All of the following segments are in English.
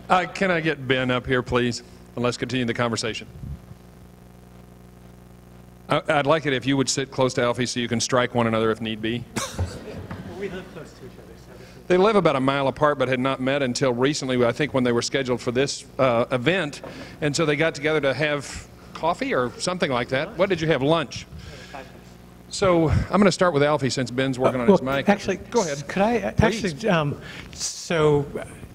Can I get Ben up here, please? And let's continue the conversation. I'd like it if you would sit close to Alfie so you can strike one another if need be. We live close to each other. They live about a mile apart but had not met until recently, I think, when they were scheduled for this event. And so they got together to have coffee or something like that. What did you have, lunch? So I'm going to start with Alfie since Ben's working on his mic. Actually, go ahead. Could I so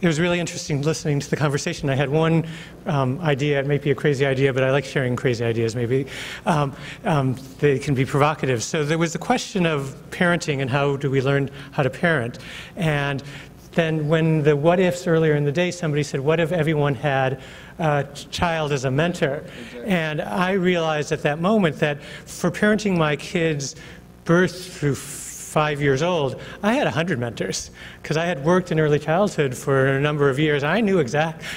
it was really interesting listening to the conversation. I had one idea. It might be a crazy idea, but I like sharing crazy ideas. Maybe they can be provocative. So there was the question of parenting and how do we learn how to parent, and then when the what ifs earlier in the day, somebody said, what if everyone had a child as a mentor? Exactly. And I realized at that moment that for parenting my kids birth through 5 years old, I had 100 mentors because I had worked in early childhood for a number of years. I knew I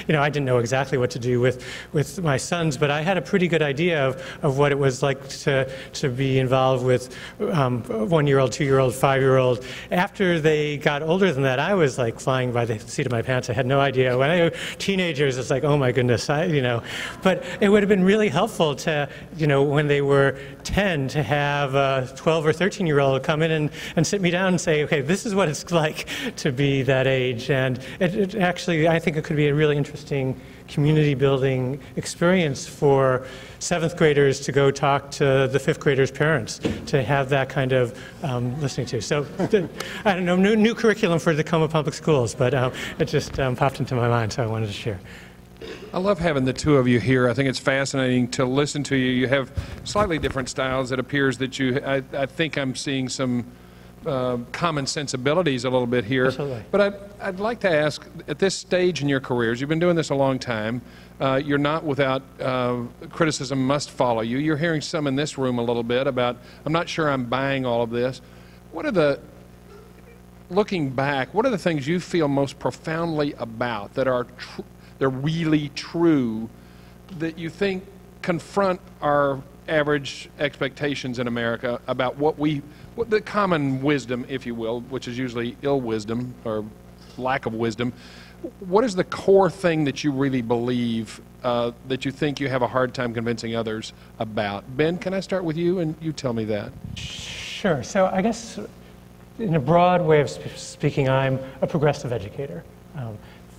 didn't know exactly what to do with my sons, but I had a pretty good idea of what it was like to be involved with 1-year-old, 2-year-old, 5-year-old. After they got older than that, I was like flying by the seat of my pants. I had no idea. When I teenagers, it's like, oh my goodness, But it would have been really helpful to, when they were 10, to have a 12 or 13-year-old come in and sit me down and say, okay, this is what it's like to be that age. And it actually, I think it could be a really interesting community building experience for 7th graders to go talk to the 5th graders' parents, to have that kind of listening to. So, I don't know, new curriculum for the Tacoma Public Schools, but it just popped into my mind, so I wanted to share. I love having the two of you here. I think it's fascinating to listen to you. You have slightly different styles. It appears that I think I'm seeing some common sensibilities a little bit here. Absolutely. But I'd like to ask, at this stage in your careers, you've been doing this a long time, you're not without criticism must follow you. You're hearing some in this room a little bit about, I'm not sure I'm buying all of this. Looking back, what are the things you feel most profoundly about that are they're really true, that you think confront our average expectations in America about what the common wisdom, if you will, which is usually ill wisdom or lack of wisdom? What is the core thing that you really believe that you think you have a hard time convincing others about? Ben, can I start with you and you tell me that? Sure. So I guess in a broad way of speaking, I'm a progressive educator.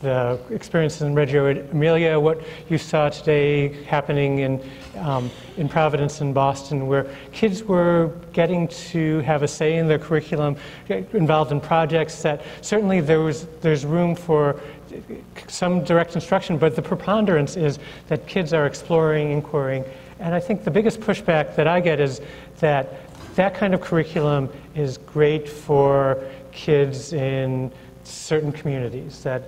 The experiences in Reggio Emilia, what you saw today happening in Providence and Boston, where kids were getting to have a say in their curriculum, get involved in projects, that certainly there's room for some direct instruction, but the preponderance is that kids are exploring, inquiring, and I think the biggest pushback that I get is that kind of curriculum is great for kids in certain communities, that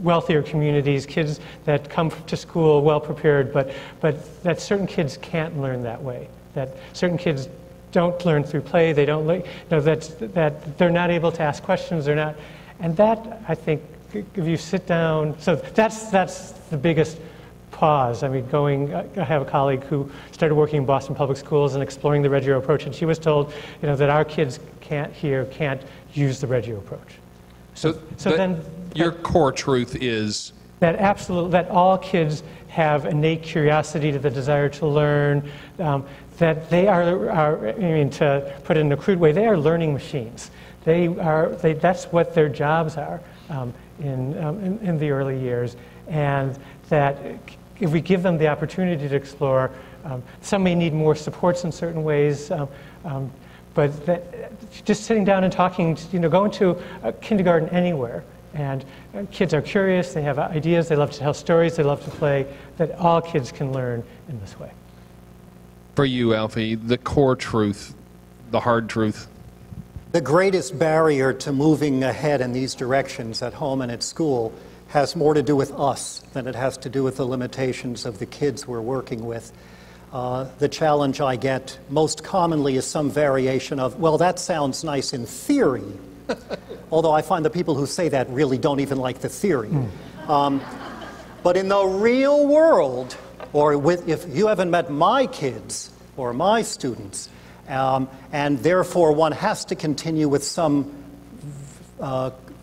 wealthier communities, kids that come to school well prepared, but that certain kids can't learn that way. That certain kids don't learn through play. They don't, that they're not able to ask questions. They're not, and that I think if you sit down, so that's the biggest pause. I mean, I have a colleague who started working in Boston Public Schools and exploring the Reggio approach, and she was told, that our kids can't use the Reggio approach. So then your core truth is that all kids have innate curiosity, to the desire to learn, that they are, to put it in a crude way, they are learning machines. That's what their jobs are in the early years, and that if we give them the opportunity to explore, some may need more supports in certain ways, but that just sitting down and talking, going to a kindergarten anywhere, and kids are curious, they have ideas, they love to tell stories, they love to play, that all kids can learn in this way. For you, Alfie, the core truth, the hard truth? The greatest barrier to moving ahead in these directions at home and at school has more to do with us than it has to do with the limitations of the kids we're working with. The challenge I get most commonly is some variation of, well, that sounds nice in theory, although I find the people who say that really don't even like the theory. But in the real world, if you haven't met my kids or my students, and therefore one has to continue with some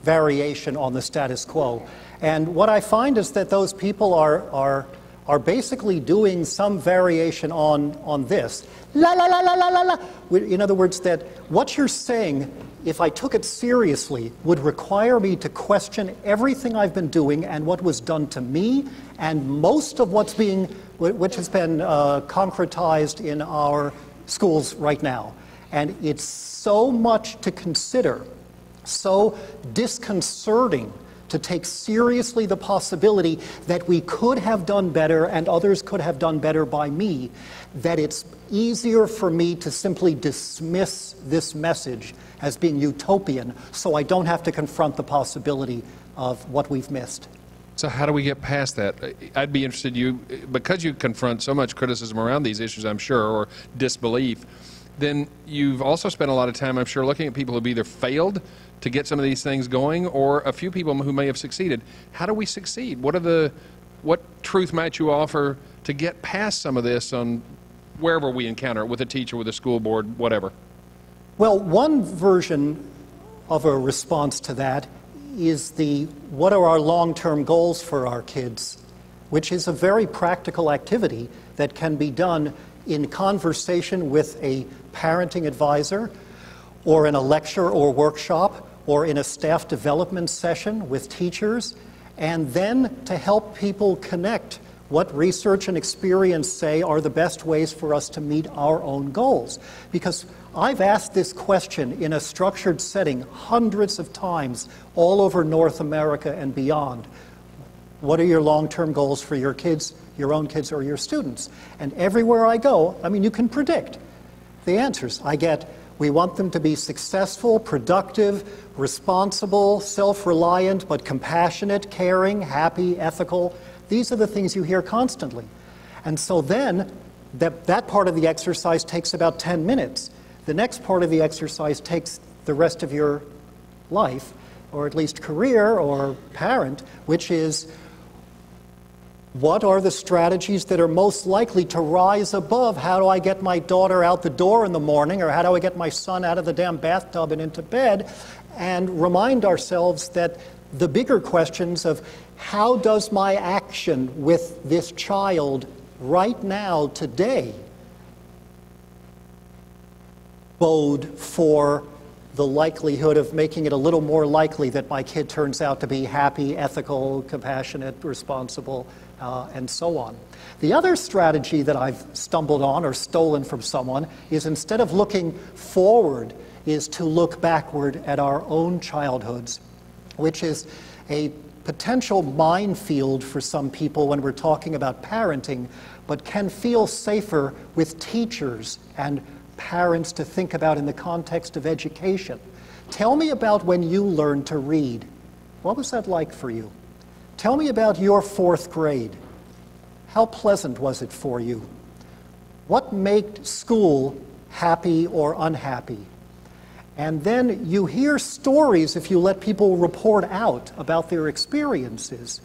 variation on the status quo. And what I find is that those people are basically doing some variation on this. La la la la la la la. In other words, that what you're saying, if I took it seriously, would require me to question everything I've been doing and what was done to me, and most of which has been concretized in our schools right now. And it's so much to consider, so disconcerting to take seriously the possibility that we could have done better and others could have done better by me, that it's easier for me to simply dismiss this message as being utopian, so I don't have to confront the possibility of what we've missed. So how do we get past that? I'd be interested, because you confront so much criticism around these issues, I'm sure, or disbelief, then you've also spent a lot of time, I'm sure, looking at people who've either failed to get some of these things going, or a few people who may have succeeded. How do we succeed? What truth might you offer to get past some of this on wherever we encounter it, with a teacher, with a school board, whatever? Well, one version of a response to that is what are our long-term goals for our kids, which is a very practical activity that can be done in conversation with a parenting advisor, or in a lecture or workshop, or in a staff development session with teachers, and then to help people connect what research and experience say are the best ways for us to meet our own goals. Because I've asked this question in a structured setting hundreds of times all over North America and beyond. What are your long-term goals for your kids, your own kids, or your students? And everywhere I go, I mean, you can predict the answers. I get, we want them to be successful, productive, responsible, self-reliant, but compassionate, caring, happy, ethical. These are the things you hear constantly. And so then, that part of the exercise takes about 10 minutes. The next part of the exercise takes the rest of your life, or at least career or parent, which is, what are the strategies that are most likely to rise above how do I get my daughter out the door in the morning, or how do I get my son out of the damn bathtub and into bed, and remind ourselves that the bigger questions of how does my action with this child right now, today, bode for the likelihood of making it a little more likely that my kid turns out to be happy, ethical, compassionate, responsible, and so on. The other strategy that I've stumbled on or stolen from someone is, instead of looking forward, is to look backward at our own childhoods, which is a potential minefield for some people when we're talking about parenting, but can feel safer with teachers and parents to think about in the context of education. Tell me about when you learned to read. What was that like for you? Tell me about your 4th grade. How pleasant was it for you? What made school happy or unhappy? And then you hear stories, if you let people report out about their experiences,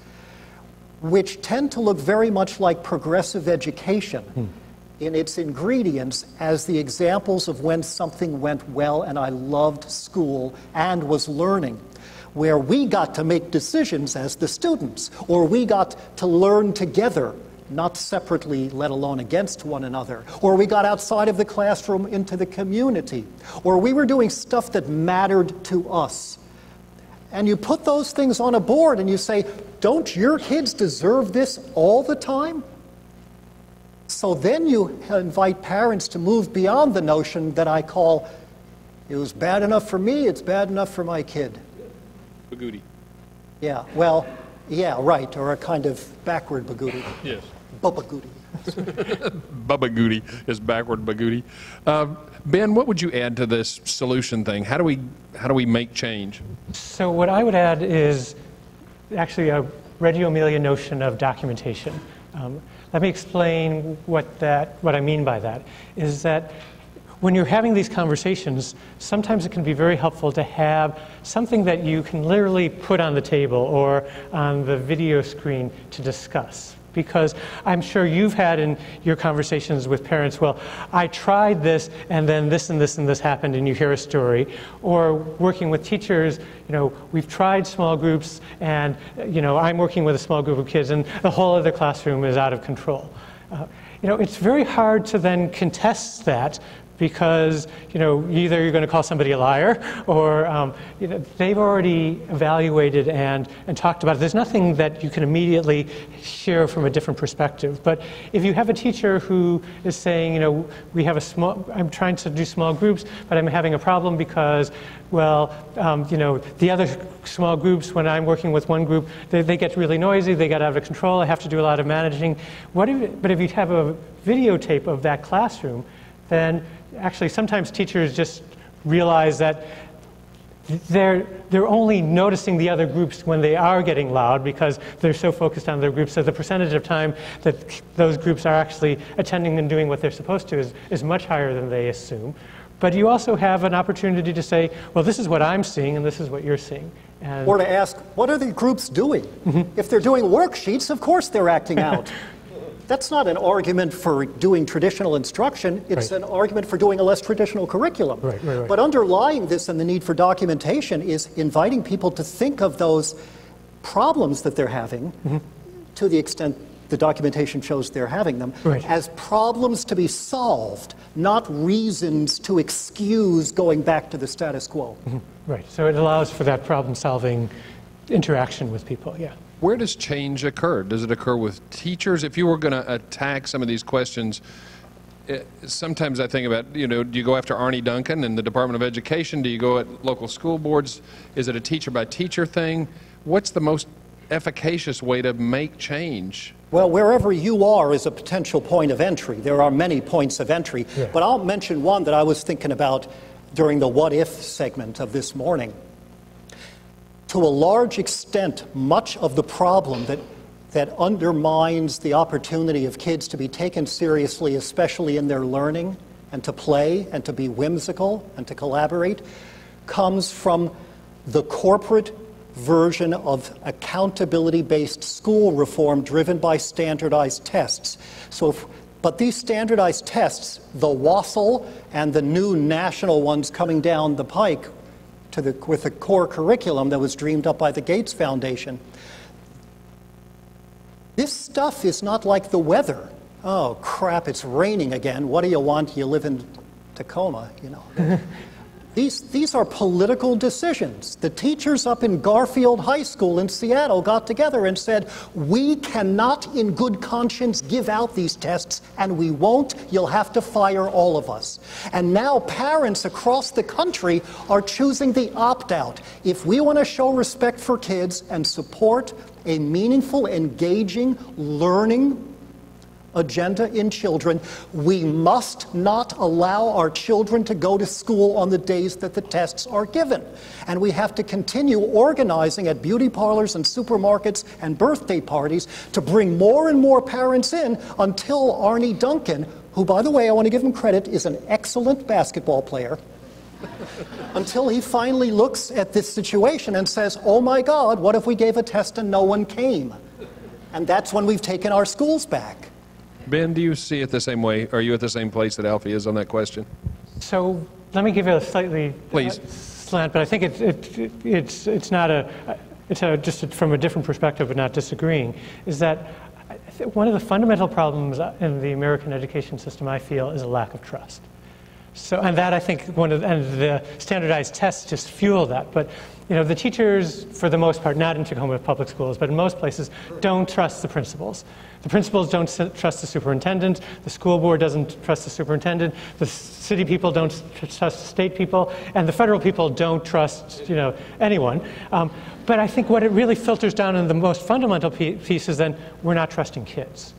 which tend to look very much like progressive education in its ingredients as the examples of when something went well and I loved school and was learning, where we got to make decisions as the students, or we got to learn together, not separately, let alone against one another, or we got outside of the classroom into the community, or we were doing stuff that mattered to us. And you put those things on a board and you say, don't your kids deserve this all the time? So then you invite parents to move beyond the notion that I call, it was bad enough for me, it's bad enough for my kid. Bagooty. Yeah, well, yeah, right, or a kind of backward bagooty. Yes. Bubba-gooty. Bubba Goody is backward Bagooty. Ben, what would you add to this solution thing? How do we make change? So what I would add is actually a Reggio Emilia notion of documentation. Let me explain what I mean by that. Is that when you're having these conversations, sometimes it can be very helpful to have something that you can literally put on the table or on the video screen to discuss. because I'm sure you've had in your conversations with parents, well, I tried this and then this and this and this happened, and you hear a story. Or working with teachers, we've tried small groups and I'm working with a small group of kids and the whole other classroom is out of control. It's very hard to then contest that, because either you're going to call somebody a liar, or they've already evaluated and talked about it. There's nothing that you can immediately share from a different perspective. But if you have a teacher who is saying, I'm trying to do small groups, but I'm having a problem because, well, the other small groups, when I'm working with one group, they get really noisy, they get out of control, I have to do a lot of managing. But if you have a videotape of that classroom, then actually sometimes teachers just realize that they're only noticing the other groups when they are getting loud, because they're so focused on their groups. So the percentage of time that those groups are actually attending and doing what they're supposed to is much higher than they assume. But you also have an opportunity to say, well, this is what I'm seeing and this is what you're seeing. Or to ask, what are the groups doing? Mm-hmm. If they're doing worksheets, of course they're acting out. That's not an argument for doing traditional instruction. It's an argument for doing a less traditional curriculum. Right. But underlying this and the need for documentation is inviting people to think of those problems that they're having, to the extent the documentation shows they're having them, as problems to be solved, not reasons to excuse going back to the status quo. Right. So it allows for that problem-solving interaction with people, yeah. Where does change occur? Does it occur with teachers? If you were going to attack some of these questions, sometimes I think about, do you go after Arnie Duncan and the Department of Education? Do you go at local school boards? Is it a teacher-by-teacher thing? What's the most efficacious way to make change? Well, wherever you are is a potential point of entry. There are many points of entry, but I'll mention one that I was thinking about during the what if segment of this morning. To a large extent, much of the problem that undermines the opportunity of kids to be taken seriously, especially in their learning, and to play, and to be whimsical, and to collaborate, comes from the corporate version of accountability-based school reform driven by standardized tests. But these standardized tests, the WASL and the new national ones coming down the pike, with the core curriculum that was dreamed up by the Gates Foundation. This stuff is not like the weather. Oh, crap, it's raining again. What do you want? You live in Tacoma, These are political decisions. The teachers up in Garfield High School in Seattle got together and said, we cannot in good conscience give out these tests, and we won't. You'll have to fire all of us. And now parents across the country are choosing the opt-out. If we want to show respect for kids and support a meaningful, engaging, learning agenda in children, we must not allow our children to go to school on the days that the tests are given. And we have to continue organizing at beauty parlors and supermarkets and birthday parties to bring more and more parents in until Arnie Duncan, who, by the way, I want to give him credit, is an excellent basketball player, until he finally looks at this situation and says, oh my God, what if we gave a test and no one came? And that's when we've taken our schools back. Ben, do you see it the same way? Are you at the same place that Alfie is on that question? So let me give you a slightly slant, but I think it's not just from a different perspective, but not disagreeing, is that one of the fundamental problems in the American education system, I feel, is a lack of trust. So, and that I think and the standardized tests just fuel that. But the teachers, for the most part, not in Tacoma public schools, but in most places, don't trust the principals. The principals don't trust the superintendent. The school board doesn't trust the superintendent. The city people don't trust the state people, and the federal people don't trust anyone. But I think what it really filters down in the most fundamental piece is then we're not trusting kids.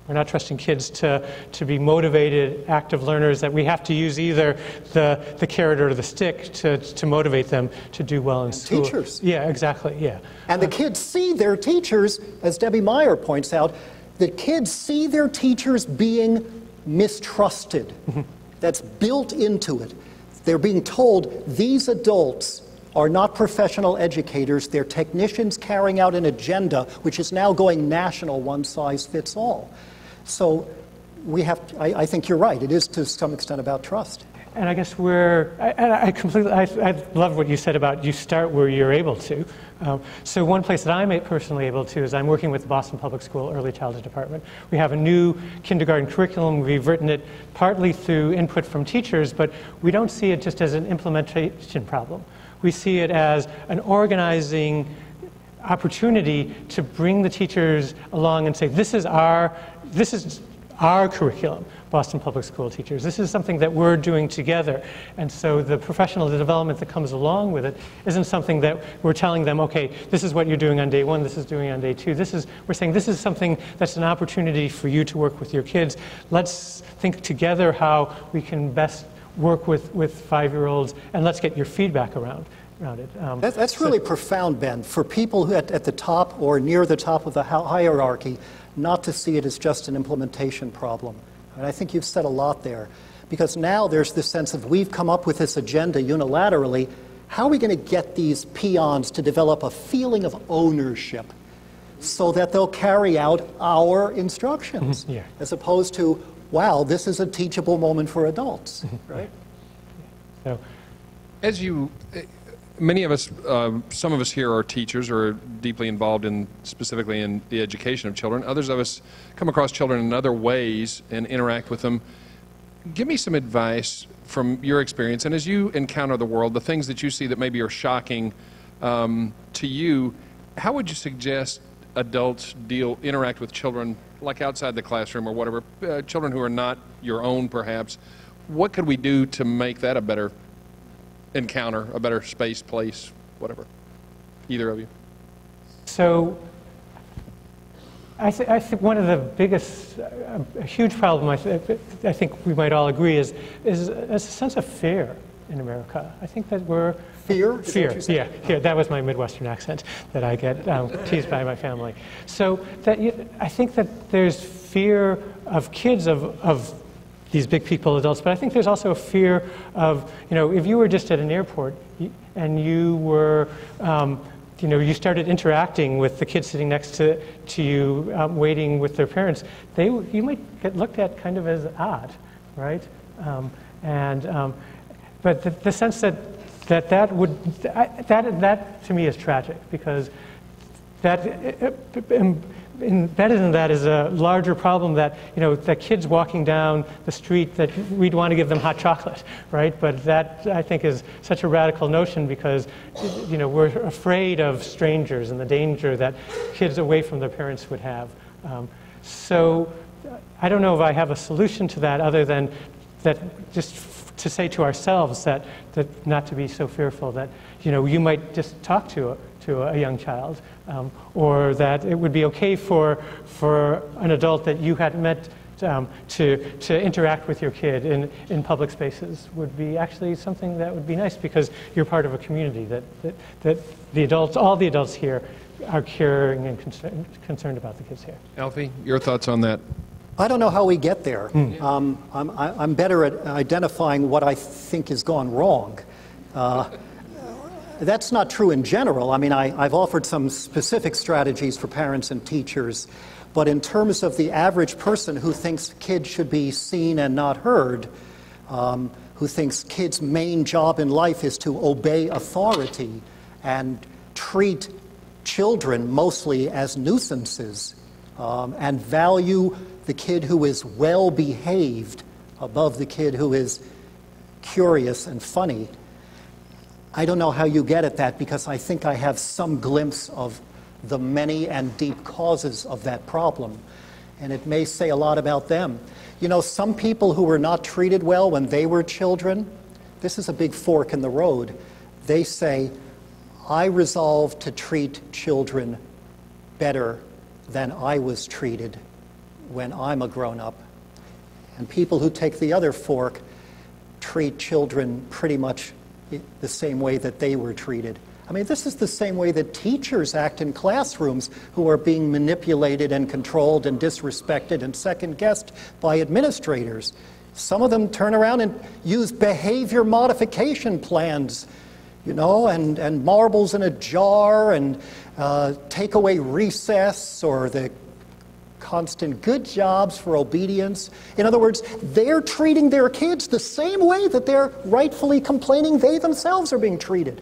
We're not trusting kids to be motivated, active learners, that we have to use either the carrot or the stick to motivate them to do well in school. Teachers. Yeah, exactly, yeah. And the kids see their teachers, as Debbie Meyer points out, the kids see their teachers being mistrusted. That's built into it. They're being told, these adults are not professional educators. They're technicians carrying out an agenda which is now going national, one size fits all. So we have, I think you're right, it is to some extent about trust. And I guess I love what you said about you start where you're able to. So one place that I'm personally able to is I'm working with the Boston Public School Early Childhood Department. We have a new kindergarten curriculum. We've written it partly through input from teachers, but we don't see it just as an implementation problem. We see it as an organizing opportunity to bring the teachers along and say, this is our curriculum, Boston Public School teachers. This is something that we're doing together. And so the professional development that comes along with it isn't something that we're telling them, okay, this is what you're doing on day one, this is doing on day two. We're saying this is something that's an opportunity for you to work with your kids. Let's think together how we can best work with 5-year-olds, and let's get your feedback around it. That's really profound, Ben, for people who at the top or near the top of the hierarchy, not to see it as just an implementation problem. And I think you've said a lot there. Because now there's this sense of we've come up with this agenda unilaterally. How are we going to get these peons to develop a feeling of ownership so that they'll carry out our instructions? Yeah. As opposed to, wow, this is a teachable moment for adults, right? So, as you, many of us, some of us here are teachers or are deeply involved specifically in the education of children. Others of us come across children in other ways and interact with them. Give me some advice from your experience, and as you encounter the world, the things that you see that maybe are shocking to you, how would you suggest adults interact with children like outside the classroom or whatever, children who are not your own perhaps? What could we do to make that a better encounter, a better space, place, whatever? Either of you. So I think one of the biggest, a huge problem I think we might all agree is a sense of fear in America. I think that we're... Fear? Fear, yeah. That was my Midwestern accent that I get teased by my family. So I think that there's fear of kids, of these big people, adults, but I think there's also a fear of, if you were just at an airport and you were, you started interacting with the kids sitting next to you, waiting with their parents, you might get looked at kind of as odd, right? But the sense that to me is tragic, because embedded in that is a larger problem that, that kids walking down the street, that we'd want to give them hot chocolate, right? But that, I think, is such a radical notion because, we're afraid of strangers and the danger that kids away from their parents would have. So I don't know if I have a solution to that other than that just to say to ourselves that not to be so fearful, that, you might just talk to a young child, or that it would be okay for an adult that you had met to interact with your kid in public spaces would be actually something that would be nice, because you're part of a community that the adults, all the adults here, are caring and concerned about the kids here. Alfie, your thoughts on that? I don't know how we get there. I'm better at identifying what I think has gone wrong. That's not true in general. I mean, I've offered some specific strategies for parents and teachers, but in terms of the average person who thinks kids should be seen and not heard, who thinks kids' main job in life is to obey authority and treat children mostly as nuisances, and value the kid who is well-behaved above the kid who is curious and funny. I don't know how you get at that, because I think I have some glimpse of the many and deep causes of that problem, and it may say a lot about them. Some people who were not treated well when they were children, this is a big fork in the road. They say, I resolve to treat children better than I was treated when I'm a grown-up. And people who take the other fork treat children pretty much the same way that they were treated. I mean, this is the same way that teachers act in classrooms, who are being manipulated and controlled and disrespected and second-guessed by administrators. Some of them turn around and use behavior modification plans you know, and marbles in a jar, and take away recess, or the constant good jobs for obedience. In other words, they're treating their kids the same way that they're rightfully complaining they themselves are being treated.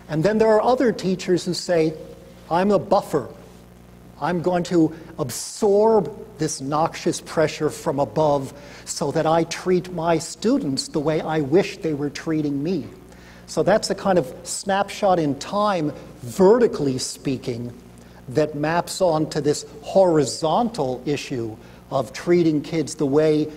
And then there are other teachers who say, I'm a buffer. I'm going to absorb this noxious pressure from above so that I treat my students the way I wish they were treating me. So that's a kind of snapshot in time, vertically speaking, that maps onto this horizontal issue of treating kids the way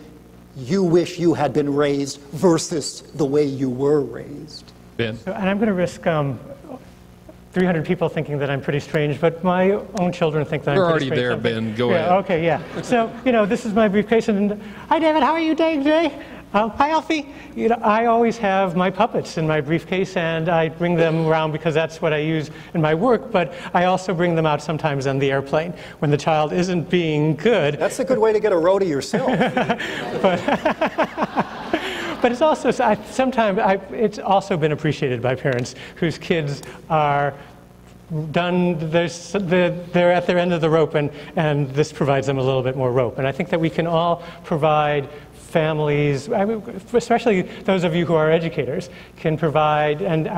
you wish you had been raised versus the way you were raised. Ben? So, and I'm going to risk 300 people thinking that I'm pretty strange, but my own children think that You're I'm pretty strange. already there, Ben. Go ahead. Okay, yeah. So, you know, this is my briefcase, and hi, David, how are you doing today? Hi, Alfie. You know, I always have my puppets in my briefcase, and I bring them around because that's what I use in my work, but I also bring them out sometimes on the airplane when the child isn't being good. That's a good way to get a roadie yourself. But it's also, sometimes it's also been appreciated by parents whose kids are done, they're at their end of the rope, and this provides them a little bit more rope. And I think that we can all provide families, especially those of you who are educators, can provide and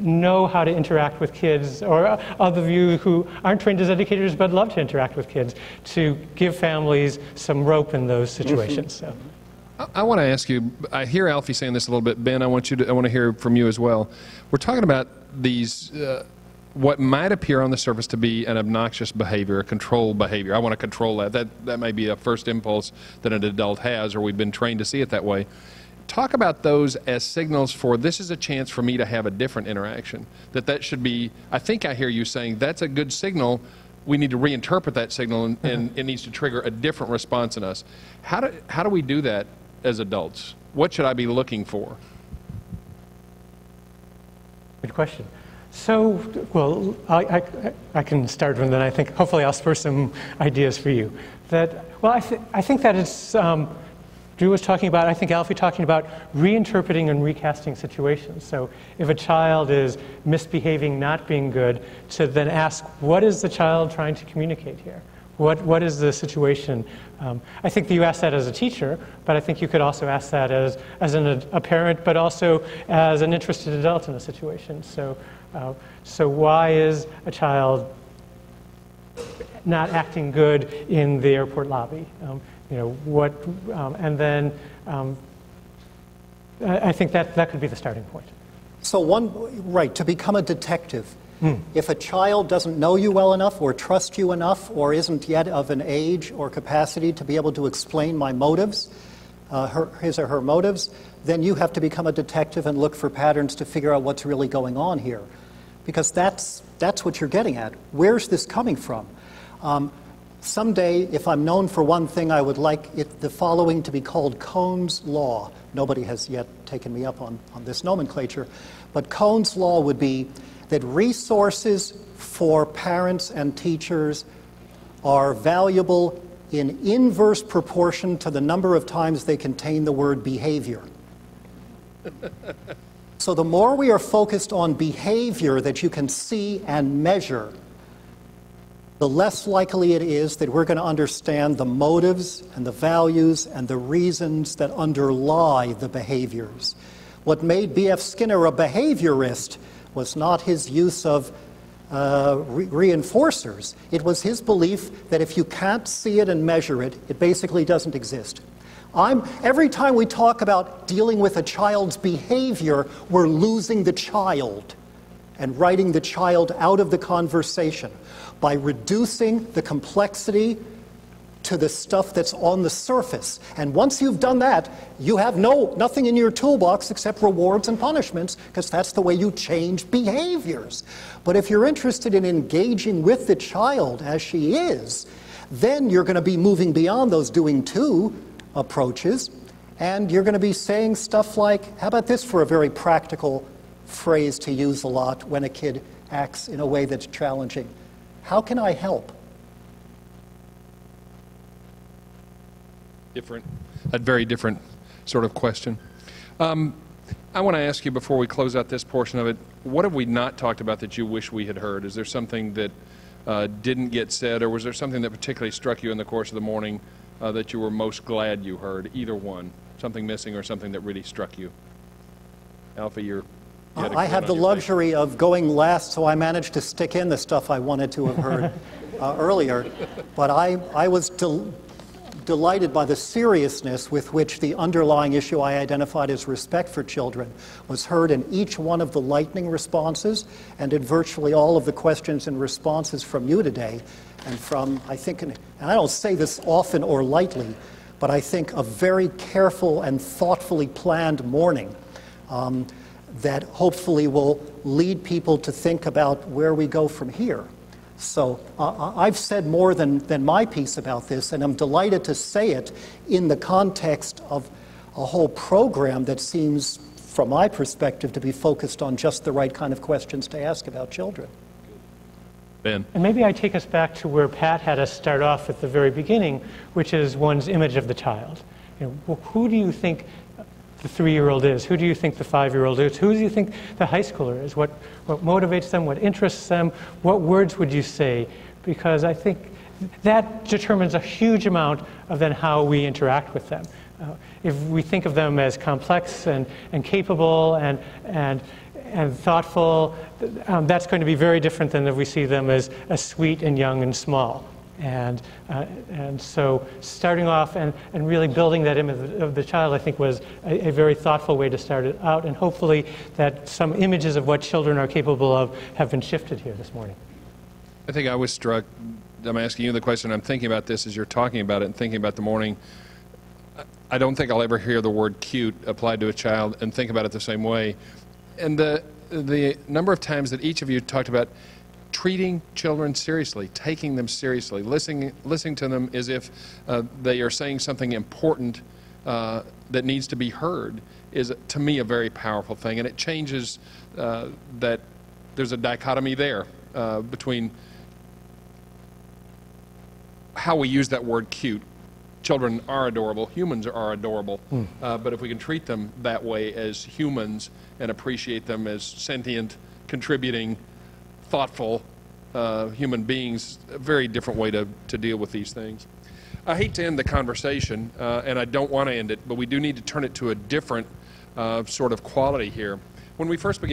know how to interact with kids, or other of you who aren't trained as educators but love to interact with kids, to give families some rope in those situations. So. I want to ask you, I hear Alfie saying this a little bit. Ben, I want to hear from you as well. We're talking about these, what might appear on the surface to be an obnoxious behavior, a control behavior. I want to control that. That may be a first impulse that an adult has, or we've been trained to see it that way. Talk about those as signals for, this is a chance for me to have a different interaction. That should be, I think I hear you saying, that's a good signal. We need to reinterpret that signal, and it needs to trigger a different response in us. How do we do that as adults? What should I be looking for? Good question. So, well, I can start, and then I think hopefully I'll spur some ideas for you. I think that it's, Drew was talking about, I think Alfie talking about reinterpreting and recasting situations. So if a child is misbehaving, not being good, to then ask, what is the child trying to communicate here? What is the situation? I think that you ask that as a teacher, but I think you could also ask that as a parent, but also as an interested adult in a situation. So why is a child not acting good in the airport lobby? You know, and then I think that could be the starting point. So right, to become a detective. If a child doesn't know you well enough, or trust you enough, or isn't yet of an age or capacity to be able to explain my motives, his or her motives, then you have to become a detective and look for patterns to figure out what's really going on here. Because that's what you're getting at. Where's this coming from? Someday, if I'm known for one thing, I would like the following to be called Kohn's Law. Nobody has yet taken me up on this nomenclature, but Kohn's Law would be that resources for parents and teachers are valuable in inverse proportion to the number of times they contain the word behavior. So the more we are focused on behavior that you can see and measure, the less likely it is that we're going to understand the motives and the values and the reasons that underlie the behaviors. What made B.F. Skinner a behaviorist was not his use of reinforcers. It was his belief that if you can't see it and measure it, it basically doesn't exist. Every time we talk about dealing with a child's behavior, we're losing the child and writing the child out of the conversation by reducing the complexity to the stuff that's on the surface. And once you've done that, you have nothing in your toolbox except rewards and punishments, because that's the way you change behaviors. But if you're interested in engaging with the child as she is, then you're going to be moving beyond those doing to approaches, and you're going to be saying stuff like, how about this for a very practical phrase to use a lot when a kid acts in a way that's challenging? How can I help? A very different sort of question. I want to ask you before we close out this portion of it, what have we not talked about that you wish we had heard? Is there something that didn't get said, or was there something that particularly struck you in the course of the morning that you were most glad you heard? Either one, something missing or something that really struck you. Alfie, you had a I had the luxury of going last, so I managed to stick in the stuff I wanted to have heard earlier. But I was delighted by the seriousness with which the underlying issue I identified as respect for children was heard in each one of the lightning responses and in virtually all of the questions and responses from you today. And from, I think, and I don't say this often or lightly, but I think a very careful and thoughtfully planned morning that hopefully will lead people to think about where we go from here. So I've said more than my piece about this, and I'm delighted to say it in the context of a whole program that seems, from my perspective, to be focused on just the right kind of questions to ask about children. Ben. And maybe I take us back to where Pat had us start off at the very beginning, which is one's image of the child. You know, who do you think the 3-year-old is? Who do you think the 5-year-old is? Who do you think the high schooler is? What motivates them? What interests them? What words would you say? Because I think that determines a huge amount of then how we interact with them. If we think of them as complex and capable and thoughtful, that's going to be very different than if we see them as sweet and young and small. And so starting off and really building that image of the child, I think, was a very thoughtful way to start it out, and hopefully that some images of what children are capable of have been shifted here this morning. I think I was struck, I'm asking you the question, I'm thinking about this as you're talking about it and thinking about the morning. I don't think I'll ever hear the word cute applied to a child and think about it the same way. And the number of times that each of you talked about treating children seriously, taking them seriously, listening to them as if they are saying something important that needs to be heard is, to me, a very powerful thing. And it changes that there's a dichotomy there between how we use that word cute. Children are adorable, humans are adorable, but if we can treat them that way as humans and appreciate them as sentient, contributing, thoughtful human beings, a very different way to deal with these things. I hate to end the conversation, and I don't want to end it, but we do need to turn it to a different sort of quality here. When we first began